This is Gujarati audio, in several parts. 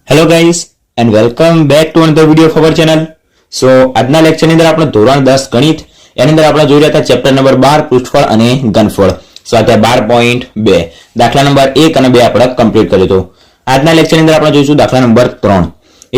Hello guys and welcome back to another video of our channel. So આજના લેક્ચરની અંદર આપણે ધોરણ 10 ગણિત એની અંદર આપણે જોઈ રહ્યા હતા ચેપ્ટર નંબર 12 પૃષ્ઠફળ અને ઘનફળ. સ્વાધ્યાય 12.2 દાખલા નંબર 1 અને 2 આપણે કમ્પ્લીટ કર્યો હતો. આજના લેક્ચરની અંદર આપણે જોઈશું દાખલા નંબર 3.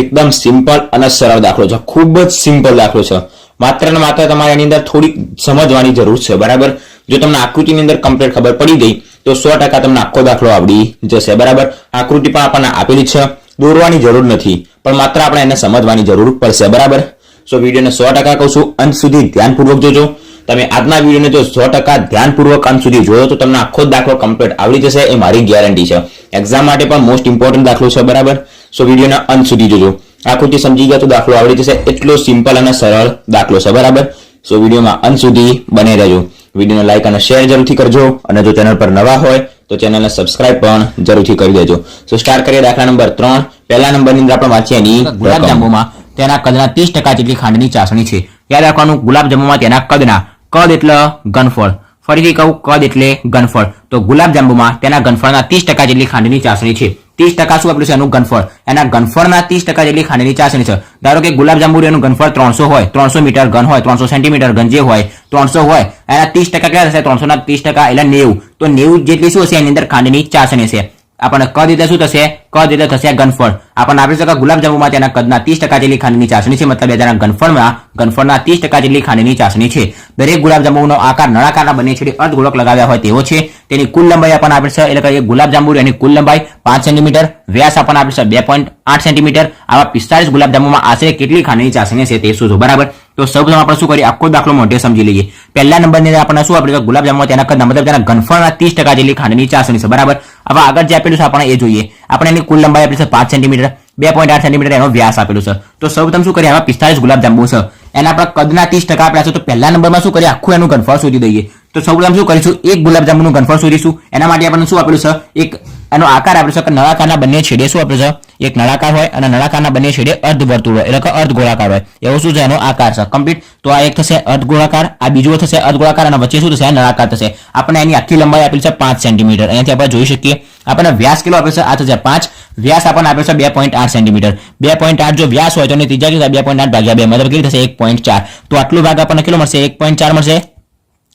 એકદમ સિમ્પલ અને સરળ દાખલો છે, ખૂબ જ સિમ્પલ દાખલો છે. માત્ર ને માત્ર તમારે એની અંદર થોડી સમજવાની જરૂર છે, બરાબર. જો તમને આકૃતિની અંદર કમ્પ્લીટ ખબર પડી ગઈ તો 100% તમને આખો દાખલો આવડી જશે, બરાબર. આકૃતિ પણ આપણને આપેલી છે, દોરવાની જરૂર નથી, પણ માત્ર આપણે એને સમજવાની જરૂર પડશે, બરાબર. સો વિડીયોને 100% કહું છું, અંત સુધી ધ્યાનપૂર્વક જોજો. તમે આજના વિડીયોને જો 100% ધ્યાનપૂર્વક અંત સુધી જોયો તો તમને આખો દાખલો કમ્પ્લીટ આવડી જશે, એ મારી ગેરંટી છે. એક્ઝામ માટે પણ મોસ્ટ ઇમ્પોર્ટન્ટ દાખલો છે, બરાબર. સો વિડીયોના અંત સુધી જોજો. આકૃતિ સમજી ગયા તો દાખલો આવડી જશે. એટલો સિમ્પલ અને સરળ દાખલો છે, બરાબર. સો વિડીયોમાં અંત સુધી બને રહેજો. વિડીયોને લાઈક અને શેર જરૂરથી કરજો, અને જો ચેનલ પર નવા હોય તો ચેનલને સબસ્ક્રાઇબ પણ જરૂરથી કરી દેજો. સો સ્ટાર્ટ કરીએ દાખલા નંબર 3. પહેલા નંબરની અંદર આપણે વાંચીએ એની ગુલાબજાંબુમાં તેના કદના 30% જેટલી ખાંડની ચાસણી છે. યાદ રાખવાનું, ગુલાબજાંબુમાં તેના કદના, કદ એટલે ઘનફળ, ફરીથી કહું, કદ એટલે ઘનફળ. તો ગુલાબજાંબુમાં તેના ઘનફળના 30% જેટલી ખાંડની ચાસણી છે. 30% શું આપ્યું છે? એનું ઘનફળ. એના ઘનફળના 30% જેટલી ખાંડની ચાસણી છે. ધારો કે ગુલાબજાંબુ એનું ઘનફળ 300 હોય, 300 મીટર ઘન હોય, 300 સેન્ટીમીટર ઘન જે હોય, 300 હોય, એના 30% કેટલા થશે? 300 ના 30% એટલે 90. તો 90 જેટલી શું હશે? એની અંદર ખાંડની ચાસણી છે. આપણને કદ એટલે શું થશે? કદ એટલે થશે ઘનફળ. આપણને આપી શકે ગુલાબજાંબુમાં તેના કદના 30% જેટલી ખાંડની ચાસણી છે, મતલબ તેના ઘનફળના 30% જેટલી ખાંડની ચાસણી છે. દરેક ગુલાબજાંબુનો આકાર નળાકારના બંને છેડે અર્ધગોળક લગાવ્યા હોય તેવો છે. તેની કુલ લંબાઈ આપણને આપી છે, એટલે કે ગુલાબજાંબુ એની કુલ લંબાઈ 5 સેન્ટીમીટર, વ્યાસ આપણને આપી છે 2.8 સેન્ટીમીટર. આવા 45 ગુલાબજાંબુમાં આશરે કેટલી ખાંડની ચાસણી છે તે શોધો, બરાબર. તો સૌપ્રથમ આપણે શું કરીએ? આખો દાખલો મોઢે સમજી લઈએ. પહેલા નંબરની અંદર આપણને શું આપેલું? ગુલાબજાંબુમાં તેના કદના, મતલબ તેના ઘનફળના 30% જેટલી ખાંડની ચાસણી છે, બરાબર. હવે આગળ જે આપેલું છે આપણે એ જોઈએ. આપણે એની કુલ લંબાઈ આપેલી છે 5 સેન્ટીમીટર, 2.8 સેન્ટીમીટર એનો વ્યાસ આપેલું છે. તો સૌપ્રથમ શું કરીએ? આમાં 45 ગુલાબજાંબુ છે, એના આપણે કદના 30% આપ્યા છે. તો પહેલા નંબરમાં શું કરીએ? આખું એનું ઘનફળ શોધી દઈએ. તો સૌપ્રથમ શું કરીશું? એક ગુલાબજાંબુનું ઘનફળ શોધીશું. એના માટે આપણને શું આપેલું છે? એક એનો આકાર આપેલો છે કે નળાકારના બંને છેડે શું આપેલું છે? એક નળાકાર હોય અને નળાકારના બંને છેડે અર્ધવર્તુળ હોય, એટલે કે અર્ધગોળાકાર હોય. એવો શું છે? એનો આકાર છે, કમ્પ્લીટ. તો આ એક થશે અર્ધગોળાકાર, આ બીજો થશે અર્ધગોળાકાર, અને વચ્ચે શું થશે? નળાકાર થશે. આપણે એની આખી લંબાઈ આપેલી છે 5 સેન્ટીમીટર. અહીંયાથી આપણે જોઈ શકીએ. આપણને વ્યાસ કેટલો આપેલ છે? આ થશે 5. વ્યાસ આપણને આપેલ છે 2.8 સેન્ટીમીટર. 2.8 જો વ્યાસ હોય તો એની ત્રિજ્યા કેટલી થાય? 2.8 ભાગ્યા 2, મતલબ કેટલી થશે? 1.4. તો આટલો ભાગ આપણને કેટલો મળશે? 1.4 મળશે.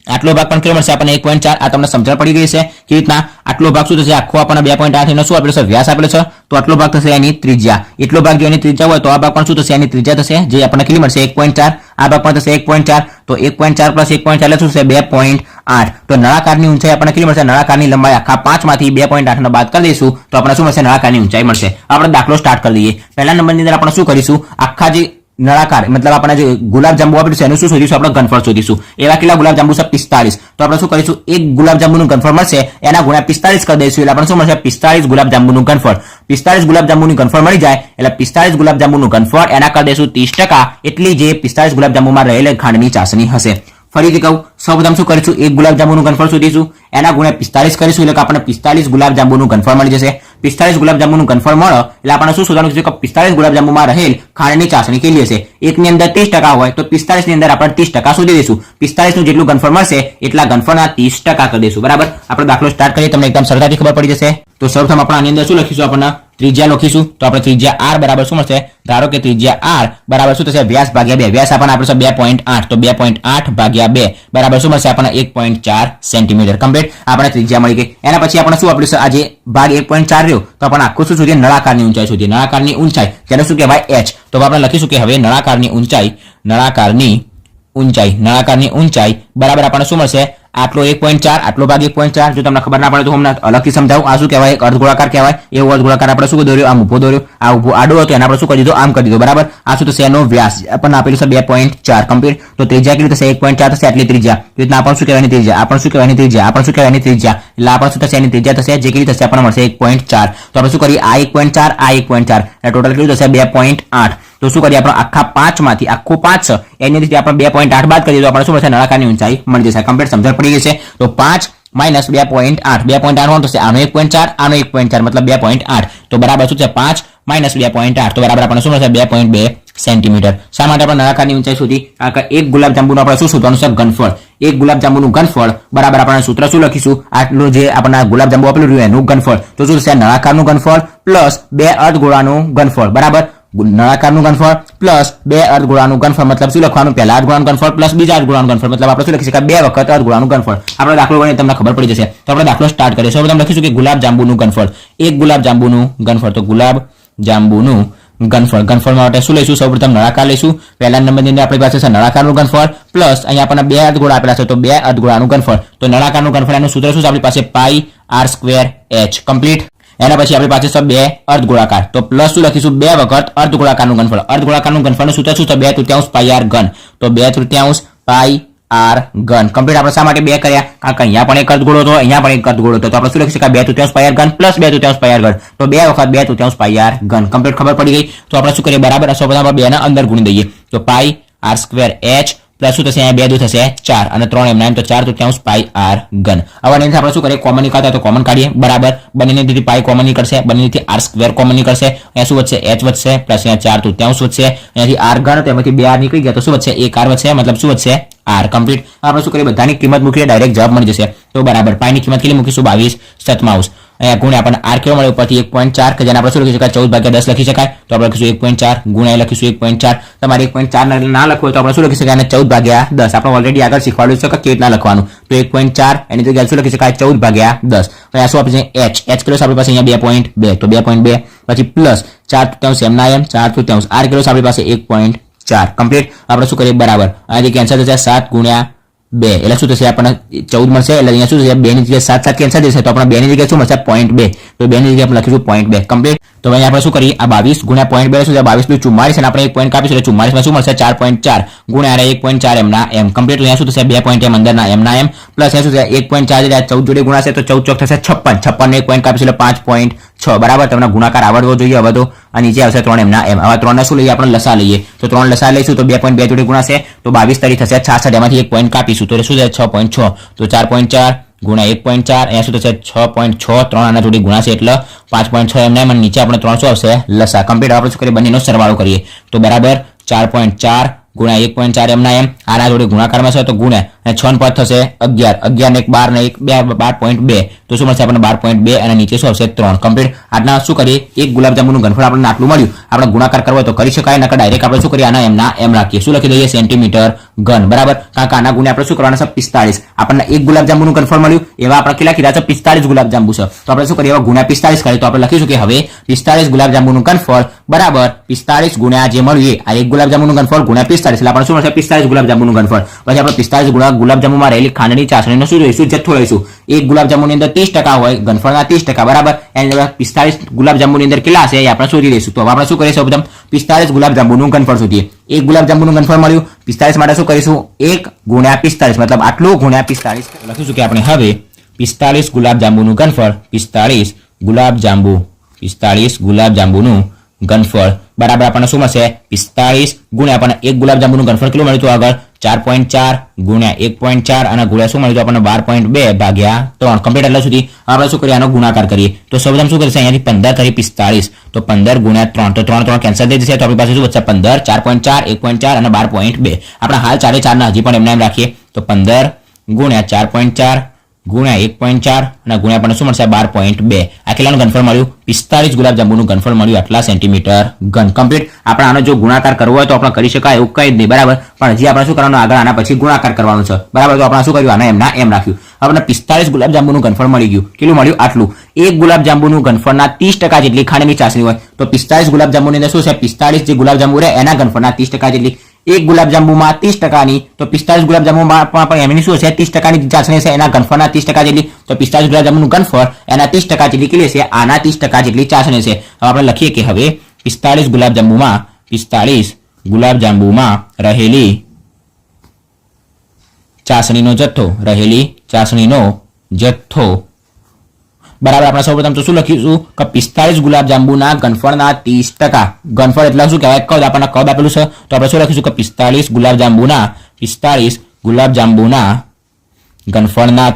આટલો ભાગ પણ કેટલો મળશે આપણને? 1.4. આ તમને સમજણ પડી ગઈ છે કે રીતના આટલો ભાગ શું થશે? આખો આપણને 2.8 એનો શું આપેલો છે? વ્યાસ આપેલો છે. તો આટલો ભાગ થશે એની ત્રિજ્યા. એટલો ભાગ જો એની ત્રિજ્યા હોય તો આ ભાગ પણ શું થશે? એની ત્રિજ્યા થશે, જે આપણને કેટલી મળશે? 1.4. આ ભાગ પણ થશે 1.4. તો 1.4 પ્લસ 1.4 એટલે શું થશે? 2.8. તો નળાકારની ઊંચાઈ આપણને કેટલી મળશે? નળાકારની લંબાઈ આખા 5 માંથી 2.8 બાદ કરી દઈશું તો આપણને શું મળશે? નળાકારની ઊંચાઈ મળશે. આપણે દાખલો સ્ટાર્ટ કરી દઈએ. પહેલા નંબરની અંદર આપણે શું કરીશું? આખા જે નળાકાર, મતલબ આપણે જે ગુલાબજાંબુ આપેલું છે એનું શું શોધીશું? આપણે ઘનફળ શોધીશું. એવા કેટલા ગુલાબજાંબુ છે? 45. તો આપણે શું કરીશું? એક ગુલાબજાંબુનું ઘનફળ મળશે, એના ગુણ્યા 45 કરી દઈશું, એટલે આપણે શું મળશે? 45 ગુલાબજાંબુનું ઘનફળ. 45 ગુલાબજાંબુનું ઘનફળ મળી જાય એટલે 45 ગુલાબજાંબુનું ઘનફળ એના કરી દઈશું 30%, એટલી જે 45 ગુલાબજાંબુમાં રહેલી ખાંડની ચાસણી હશે. ફરીથી કહું, સૌપ્રથમ શું કરીશું? એક ગુલાબજાંબુનું ઘનફળ શોધીશું, એના ગુણ્યા 45 કરીશું, એટલે કે આપણને 45 ગુલાબજાંબુનું ઘનફળ મળી જશે. 45 ગુલાબજાંબુનું ઘનફળ મળે એટલે આપણે શું શોધવાનું છે? કે 45 ગુલાબજાંબુમાં રહેલ ખાંડની ચાસણી કેટલી હશે? એકની અંદર 30% હોય તો 45 ની અંદર આપણે 30% શોધી દઈશું. 45 નું જેટલું ઘનફળ મળશે એટલા ઘનફળના 30% કરી દઈશું, બરાબર. આપણે દાખલો સ્ટાર્ટ કરીએ, તમને એકદમ સરળતાથી ખબર પડી જશે. તો સૌપ્રથમ આપણે આની અંદર શું લખીશું? આપણને ત્રિજ્યા લખીશું. તો આપણે ત્રિજ્યા r બરાબર શું મળશે? ધારો કે ત્રિજ્યા r બરાબર શું થશે? વ્યાસ ભાગ્યા 2. વ્યાસ આપણને આપેલ છે 2.8. તો 2.8 ભાગ્યા 2 બરાબર શું મળશે? આપણને 1.4 સેન્ટીમીટર. કમ્પ્લીટ. આપણે ત્રિજ્યા મળી ગઈ. એના પછી આપણે શું આપેલું છે? આ જે ભાગ 1.4 રહ્યો તો આપણે આખું શું શોધીએ? નળાકારની ઊંચાઈ શોધીએ. નળાકારની ઊંચાઈ જેને શું કહેવાય? h. તો આપણે લખીશું કે હવે નળાકારની ઊંચાઈ બરાબર આપણને શું મળશે? આટલો 1.4, આટલો ભાગ 1.4. જો તમને ખબર ના પડે તો હું અલગથી સમજાવું. આ શું કહેવાય? એક અર્ધગોળાકાર કહેવાય. એવો અર્ધગોળાકાર આપણે શું દોર્યો? આમ ઊભો દોર્યો. આ ઊભો આડો હતો એને આપણે શું કરી દીધો? આમ કરી દીધો, બરાબર. આ શું થશે? એનો વ્યાસ આપણને આપેલું છે 2.4. કમ્પ્લીટ. તો ત્રિજ્યા કેટલી થશે? 1.4 થશે, આટલી ત્રિજ્યા. એ રીતના આપણને શું કહેવાની ત્રિજ્યા? આપણે શું કહેવાની ત્રિજ્યા? આપણે શું કહેવાની ત્રિજ્યા? એટલે આપણે શું થશે? એની ત્રિજ્યા થશે, જે કેટલી થશે? આપણને મળશે 1.4. તો આપણે શું કરીએ? આ 1.4, આ 1.4, એટલે ટોટલ કેટલું થશે? 2.8. તો શું કરીએ? આપણે આખા 5 માંથી આખું 5 છે એની રીતે આપણે 2.8 બાદ કરીએ તો આપણે શું મળશે? નળાકારની ઊંચાઈ મળી જશે. કમ્પ્લીટ. સમજણ પડી ગઈ છે. તો 5 માઇનસ 2.8. 2.8 કોણ થશે? આનો 1.4, આનો 1.4, મતલબ 2.8. તો બરાબર શું છે? 5 માઇનસ 2.8. તો બરાબર આપણને શું મળશે? 2.2 સેન્ટીમીટર. શા માટે આપણે નળાકારની ઊંચાઈ શોધી? કારણ કે એક ગુલાબજાંબુનું આપણે શું શોધવાનું છે? ઘનફળ. એક ગુલાબજાંબુનું ઘનફળ બરાબર આપણે સૂત્ર શું લખીશું? આટલું જે આપણને ગુલાબજાંબુ આપેલું રહ્યું એનું ઘનફળ. તો શું થશે? નળાકારનું ઘનફળ પ્લસ 2 અર્ધગોળાનું ઘનફળ બરાબર. નળાકારનું ઘનફળ પ્લસ 2 અર્ધગોળાનું ઘનફળ મતલબ શું લખવાનું? પહેલા અર્ધગોળાનું ઘનફળ પ્લસ બીજા અર્ધગોળાનું ઘનફળ મતલબ આપણે શું લખી શકાય? 2 વખત અર્ધગોળાનું ઘનફળ. આપણે દાખલો ગણીએ તમને ખબર પડી જશે. તો આપણે દાખલો સ્ટાર્ટ કરીએ. સૌપ્રથમ લખીશું કે ગુલાબજાંબુનું ઘનફળ. એક ગુલાબજાંબુનું ઘનફળ. તો ગુલાબજાંબુનું ઘનફળ. ઘનફળ માટે શું લઈશું? સૌપ્રથમ નળાકાર લઈશું. પહેલા નંબરની અંદર આપણી પાસે છે નળાકારનું ઘનફળ પ્લસ અહીંયા આપણને 2 અર્ધગોળા આપેલા છે તો 2 અર્ધગોળાનું ઘનફળ. તો નળાકારનું ઘનફળ એનું સૂત્ર શું છે આપણી પાસે? પાઈ r સ્ક્વેર h. કમ્પ્લીટ. એના પછી આપણી પાસે છે 2 અર્ધગોળાકાર. તો પ્લસ શું લખીશું? 2 વખત અર્ધગોળાકારનું ઘનફળ. અર્ધગોળાકારનું ઘનફળનું સૂત્ર શું છે? 2/3 પાઈ r ઘન. તો 2/3 પાઈ r ઘન. કમ્પ્લીટ. આપણે શા માટે 2 કર્યા? કારણ કે અહીંયા પણ એક અર્ધગોળો હતો, અહીંયા પણ એક અર્ધગોળો હતો. તો આપણે શું લખી શકાય? 2/3 પાઈ r ઘન પ્લસ 2/3 પાઈ r ઘન. તો 2 વખત 2/3 પાઈ r ઘન. કમ્પ્લીટ. ખબર પડી ગઈ. તો આપણે શું કરીએ? બરાબર. સૌપ્રથમ આપણે 2 ના અંદર ગુણી દઈએ. તો પાઈ r સ્ક્વેર h પ્લસ શું થશે? અહીંયા 2 2 થશે 4 અને 3 એમના એમ તો 4/3 પાઈ r ઘન. હવે આની આપણે શું કરીએ? કોમન નીકાળતા તો કોમન કાઢીએ. બરાબર. બંનેથી પાઈ કોમન નીકળશે, બંનેથી r સ્ક્વેર કોમન નીકળશે. અહીંયા શું વધશે? h વધશે પ્લસ અહીંયા 4/3 વધશે. અહીંયાથી r ઘન તેમાંથી 2 r નીકળી ગયા તો શું વધશે? 1 r વધશે મતલબ શું વધશે? r. કમ્પ્લીટ. આપણે શું કરીએ? બધાની કિંમત મૂકીએ ડાયરેક્ટ જવાબ મળી જશે. તો બરાબર. પાઈની કિંમત કેટલી મૂકીશું? 22/7. અહીંયા ગુણ્યા આપણને r કેવો મળે? ઉપરથી 1.4 કે જેને આપણે શું લખી શકાય? 14/10 લખી શકાય. તો આપણે લખીશું 1.4 ગુણ્યા લખીશું 1.4. તમારે 1.4 ના લખવું હોય તો આપણે શું લખી શકાય? અને 14/10. આપણે ઓલરેડી આગળ શીખવાડ્યું છે કે કેવી રીતના લખવાનું. તો 1.4 એની જગ્યાએ શું લખી શકાય? 14/10. તો અહીંયા શું આપણે h કિલો આપણી પાસે અહીંયા 2.2 તો 2.2 પછી પ્લસ 4/3 એમના એમ 4/3 r કિલો આપણી પાસે 1.4. કમ્પ્લીટ. આપણે શું કરીએ? બરાબર. આથી કેન્સલ થશે 7 ગુણ્યા 2 એટલે શું થશે? આપણને 14 મળશે. એટલે અહીંયા શું થશે? 2 ની જગ્યાએ 7 કેન્સલ થશે તો આપણે 2 ની જગ્યાએ શું મળશે? 0.2. તો 2 ની જગ્યાએ આપણે લખીશું 0.2. કમ્પ્લીટ. તો અહીંયા આપણે શું કરીએ? આ 22 ગુણ્યા 0.2 શું છે? 22 + 44 અને આપણે 1 પોઈન્ટ કાપીશું એટલે 44 માં શું મળશે? 4.4 ગુણ્યા 1.4 એમના એમ. કમ્પ્લીટ. તો અહીંયા શું થશે? 2 પોઈન્ટ એમ અંદરના એમના એમ પ્લસ અહીંયા શું થશે? 1.4 એટલે 14 જોડે ગુણાશે તો 14 ચોક થશે 56. 56 ને 1 પોઈન્ટ કાપીશું એટલે 5.6 બરાબર. તમને ગુણાકાર આવડવો જોઈએ. હવે તો આ નીચે આવશે 3 એમના એમ. હવે 3 ને શું લઈએ? આપણે લસા લઈએ. તો 3 લસા લઈશું તો 2.2 જોડે ગુણાશે તો 22 તરી થશે 66. એમાંથી 1 પોઈન્ટ કાપીશું તો શું થશે? 6.6. તો 4.4 ગુણ્યા 1.4 અહીંયા શું થશે? 6.6. 3 આના જોડે ગુણાશે એટલે 5.6 એમના એમ. નીચે આપણે 3 શું આવશે? લસા. કમ્પ્લીટ. આપણે શું કરીએ? બંનેનો સરવાળો કરીએ. તો બરાબર 4.4 ગુણ્યા 1.4 એમના એમ. આના જોડે ગુણાકારમાં છે તો ગુણ્યા અને 6 પદ થશે 11. 11 ને 1 12 ને 1 12.2 તો શું મળશે આપણને? 12.2 અને નીચે શું આવશે? 3. કમ્પ્લીટ. આટલા શું કરીએ? એક ગુલાબજાંબુનું ઘનફળ આપણને આટલું મળ્યું. આપણે ગુણાકાર કરવો તો કરી શકાય. નકર ડાયરેક્ટ આપણે શું કરીએ? આના એમના એમ રાખીએ. શું લખી દઈએ? સેન્ટીમીટર ઘન. બરાબર. કારણ કે આના ગુણ્યા આપણે શું કરવાના છે? 45. આપણને એક ગુલાબજાંબુનું ઘનફળ મળ્યું. એવા આપણે કેટલા કીધા છે? 45 ગુલાબજાંબુ છે. તો આપણે શું કરીએ? એવા ગુણ્યા 45 કરીએ તો આપણે લખીશું કે હવે 45 ગુલાબજાંબુનું ઘનફળ બરાબર 45 ગુણ્યા જે મળ્યું આ એક ગુલાબજાંબુનું ઘનફળ ગુણ્યા 45 એટલે આપણે શું મળશે? 45 ગુલાબજાંબુનું ઘનફળ. પછી આપણે 45 ગુણ્યા ગુલાબજાંબુમાં રહેલી ખાંડની ચાસણીનો શું લઈશું? જથ્થો લઈશું. એક ગુલાબજાંબુની અંદર 30% હોય, ઘનફળના 30% બરાબર. એની અંદર 45 ગુલાબજાંબુની અંદર કેટલા હશે એ આપણે શોધી લઈશું. તો હવે આપણે શું કરીશું? પ્રથમ 45 ગુલાબજાંબુનું ઘનફળ શોધીએ. એક ગુલાબજાંબુનું ઘનફળ મળ્યું. 45 માટે શું કરીશું? 1 ગુણ્યા 45 મતલબ આટલું ગુણ્યા 45 લખીશું કે આપણે હવે 45 ગુલાબજાંબુનું ઘનફળ 45 ગુલાબજાંબુનું ઘનફળ બરાબર આપણને શું મળશે? 45 ગુણ્યા આપણને એક ગુલાબજાંબુનું ઘનફળ કેટલું મળ્યું હતું આગળ? 4.4 ગુણ્યા 1.4 અને ગુણ્યા શું મળ્યું આપણને? 12.2 ભાગ્યા 3. કમ્પ્લીટ. એટલે સુધી આપણે શું કરીએ? આનો ગુણાકાર કરીએ. તો સૌપ્રથમ શું કરીશું? અહીંયાથી 15 કરી 45 તો 15 ગુણ્યા 3 તો 3 કેન્સલ થઈ જશે. તો આપણી પાસે શું વધશે? 15 4.4 1.4 અને 12.2. આપણે હાલ 4 ના હજી પણ એમને એમ રાખીએ તો 15 ગુણ્યા 4.4 ગુણ્યા 1.4 અને ગુણ્યા આપણને શું મળશે? 12.2. આ કેટલાનું ઘનફળ મળ્યું? 45 ગુલાબજાંબુનું ઘનફળ મળ્યું આટલા સેન્ટીમીટર ઘન. કમ્પ્લીટ. આપણે આનો જો ગુણાકાર કરવો હોય તો આપણે કરી શકાય એવું કંઈ જ નહીં બરાબર. પણ હજી આપણે શું કરવાનું? આગળ આના પછી ગુણાકાર કરવાનું છે બરાબર. તો આપણે શું કર્યું? આના એમના એમ રાખ્યું. આપણને 45 ગુલાબજાંબુનું ઘનફળ મળી ગયું. કેટલું મળ્યું? આટલું. એક ગુલાબજાંબુનું ઘનફળના 30% જેટલી ખાંડની ચાસણી હોય તો 45 ગુલાબજાંબુની અંદર શું છે? 45 જે ગુલાબજાંબુ રહે એના ઘનફળના 30% જેટલી. એક ગુલાબજાંબુમાં 30%ની તો 45 ગુલાબજાંબુમાં પણ એમની શું છે? 30%ની ચાસણી છે એના ઘનફળના 30% જેટલી. તો 45 ગુલાબજાંબુનું ઘનફળ એના 30% જેટલી કેટલી છે? આના 30% જેટલી ચાસણી છે. હવે આપણે લખીએ કે હવે 45 ગુલાબજાંબુમાં રહેલી ચાસણીનો જથ્થો બરાબર. આપણે સૌપ્રથમ તો શું લખીશું કે 45 ગુલાબજાંબુના ઘનફળના 30%. ઘનફળ એટલે શું કહેવાય? કદ. આપણને કદ આપેલું છે તો આપણે શું લખીશું કે 45 ગુલાબજાંબુના ઘનફળના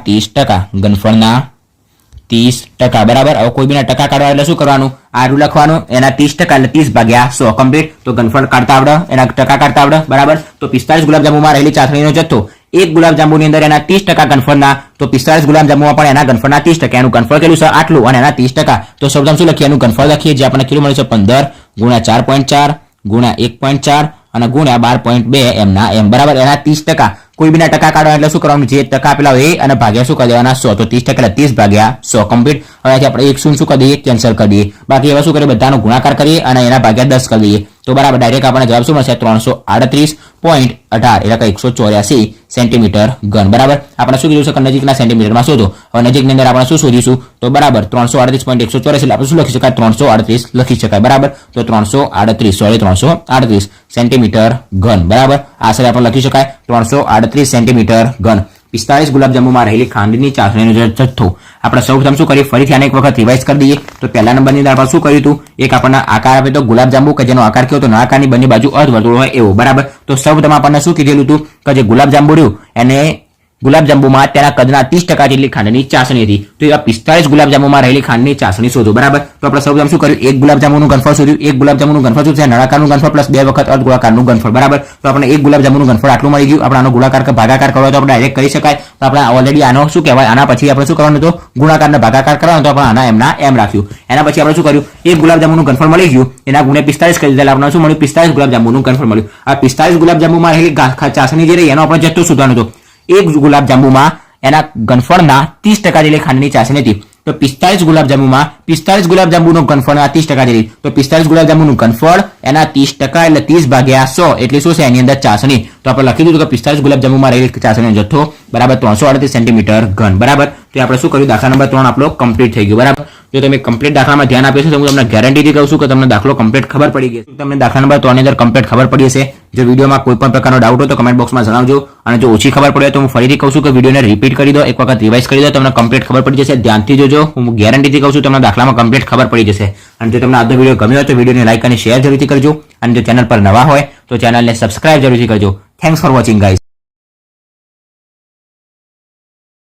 30%. બરાબર. હવે કોઈ બીના ટકા કાઢવા એટલે શું કરવાનું? આરું લખવાનું, એના 30% એટલે 30/100 કમ્પ્લીટ. તો ઘનફળ કાઢતા આવડે, એના ટકા કાઢતા આવડે. બરાબર. તો 45 ગુલાબજાંબુમાં રહેલી ચાસણીનો જથ્થો, એક ગુલાબજાંબુની અંદર એના 30% ઘનફળના, તો 45 ગુલાબજાંબુમાં પણ એના ઘનફળના 30%. એનું ઘનફળ કેટલું છે? આટલું, અને એના 30%. તો સૌપ્રથમ શું લખીએ? એનું ઘનફળ લખીએ, જે આપણને કેટલું મળે છે? 15 × 4.4 × 1.4 અને × 12.2 એમના એમ. બરાબર. એના 30%. કોઈ બીના ટકા કાઢવા એટલે શું કરવાનું? જે ટકા આપેલા હોય એ અને ભાગ્યા શું કરી દેવાના? 100. તો 30% એટલે 30/100 કમ્પ્લીટ. હવે આપણે એક શૂન્ય શું કરી દઈએ? કેન્સલ કરી દઈએ. બાકી એવા શું કરીએ? બધાનો ગુણાકાર કરીએ અને એના ભાગ્યા 10 કરી દઈએ. તો બરાબર ડાયરેક્ટ આપણને જવાબ શું મળશે? 338.18 એટલે કે 184 સેન્ટીમીટર ઘન. બરાબર. આપણે શું કીધું છે? નજીકના સેન્ટીમીટરમાં શોધો. હવે નજીકની અંદર આપણે શું શોધીશું? તો બરાબર 338.184 એટલે આપણે શું લખી શકાય? 338 લખી શકાય. બરાબર. તો 338 સેન્ટીમીટર ઘન. બરાબર. આશરે આપણે લખી શકાય 338 સેન્ટીમીટર ઘન. 45 ગુલાબજાંબુમાં રહેલી ખાંડની ચાસણીનો જથ્થો. આપણે સૌપ્રથમ શું કરીએ? ફરીથી આને એક વખત રિવાઇઝ કરી દઈએ. તો પહેલા નંબરની અંદર આપણે શું કર્યું હતું? એક આપણને આકાર આપે તો ગુલાબજાંબુ કે જેનો આકાર કેવો? તો નળાકારની બંને બાજુ અર્ધવર્તુળ હોય એવો. બરાબર. તો સૌપ્રથમ આપણને શું કીધેલું હતું? કે જે ગુલાબજાંબુ રહ્યું એને ગુલાબજાંબુમાં તેના કદના 30% જેટલી ખાંડની ચાસણી હતી. તો એવા 45 ગુલાબજાંબુમાં રહેલી ખાંડની ચાસણી શોધો. બરાબર. તો આપણે સૌપ્રથમ શું કર્યું? એક ગુલાબજાંબુનું ઘનફળ શોધ્યું. એક ગુલાબજાંબુનું ઘનફળ શું છે? નળાકારનું ઘનફળ પ્લસ 2 વખત અર્ધગોળાકારનું ઘનફળ. બરાબર. તો આપણે એક ગુલાબજાંબુનું ઘનફળ આટલું મળી ગયું. આપણે આનો ગુણાકાર કે ભાગાકાર કરવો તો આપણે ડાયરેક્ટ કરી શકાય. તો આપણે ઓલરેડી આનો શું કહેવાય? આના પછી આપણે શું કરવાનું હતું? ગુણાકારને ભાગાકાર કરવાનો તો આપણે આના એમના એમ રાખ્યું. એના પછી આપણે શું કર્યું? એક ગુલાબજાંબુનું ઘનફળ મળી ગયું, એના ગુણે 45 કરી દીધા. આપણે શું મળ્યું? 45 ગુલાબજાંબુનું ઘનફળ મળ્યું. આ 45 ગુલાબજાંબુમાં રહેલી ચાસણી જે રહી એનો આપણે જથ્થો શોધવાનો હતો. એક ગુલાબજાંબુમાં એના ઘનફળના 30% જેટલી ખાંડની ચાસણી હતી. તો 45 ગુલાબજાંબુનો ઘનફળના 30% જેટલી. તો 45 ગુલાબજાંબુનું ઘનફળ એના 30% એટલે 30/100 એટલે શું છે? એની અંદર ચાસણી. તો આપણે લખી દીધું કે 45 ગુલાબજાંબુમાં રહેલી ચાસણીનો જથ્થો બરાબર 338 સેન્ટીમીટર ઘન. બરાબર. તો આપણે શું કર્યું? દાખલા નંબર 3 આપણો કમ્પ્લીટ થઈ ગયો. બરાબર. જો તમે કમ્પ્લીટ દાખલામાં ધ્યાન આપ્યું છે તો હું તમને ગેરંટીથી કહું છું કે તમને દાખલો કમ્પ્લીટ ખબર પડી ગઈ. તમને દાખલા નંબર 3 ની અંદર કમ્પ્લીટ ખબર પડી હશે. જો વિડીયોમાં કોઈ પણ પ્રકારનો ડાઉટ હોય તો કમેન્ટ બોક્સમાં જણાવજો. અને જો ઓછી ખબર પડે તો હું ફરીથી કહું છું કે વિડીયોને રિપીટ કરી દો, એક વખત રિવાઇઝ કરી દો, તમને કમ્પ્લીટ ખબર પડી જશે. ધ્યાનથી જોજો, હું ગેરંટીથી કહું છું તમને દાખલામાં કમ્પ્લીટ ખબર પડી જશે. અને જો તમને આજનો વિડીયો ગમ્યો હોય તો વિડીયોને લાઈક અને શેર જરૂરથી કરજો. અને જો ચેનલ પર નવા હોય તો ચેનલને સબસ્ક્રાઇબ જરૂરથી કરજો. Thanks for watching guys.